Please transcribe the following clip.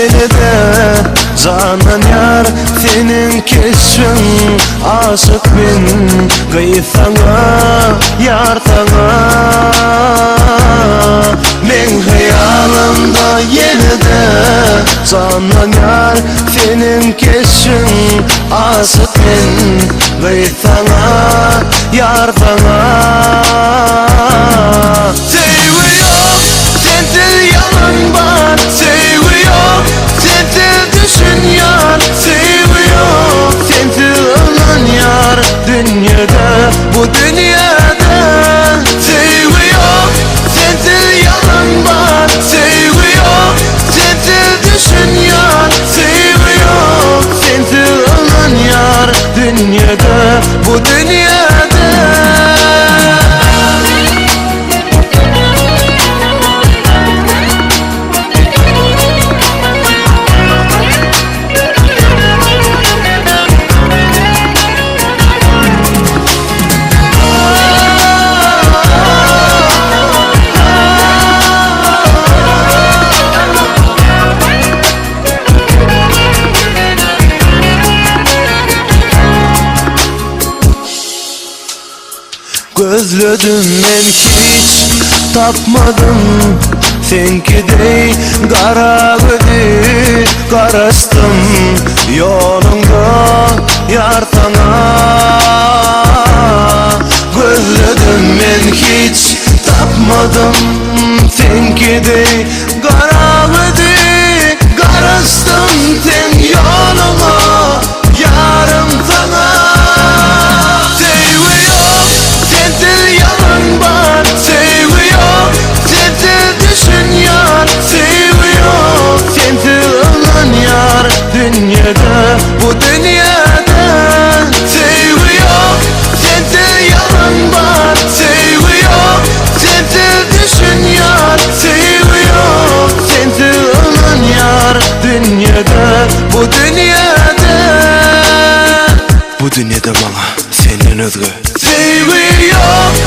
yenide Canan yar senin keşin aşık bin Gıysana yar sana Men hayalımda yenide Canan yar senin keşin aşık bin Gıysana yar sana Seviyor sensiz yalan var Seviyor sensiz düşün yar Seviyor sensiz ölen yar Dünyada bu dünyada Seviyor sensiz yalan var Seviyor sensiz düşün yar Seviyor sensiz ölen yar Dünyada bu dünyada Gözledim men hiç tapmadım Senkidey kara gözü karastım Yolunda yar sana Gözledim men hiç tapmadım Senkidey kara gözü karastım Sen yoluna yarım sana Sensiz yalan var Seviyor sensiz düşün yar Seviyor sensiz ölen yar Dünyada bu dünyada Seviyor sensiz yalan var Seviyor sensiz düşün yar Seviyor sensiz ölen yar Dünyada bu dünyada Bu dünyada bana senden özgü Seviyor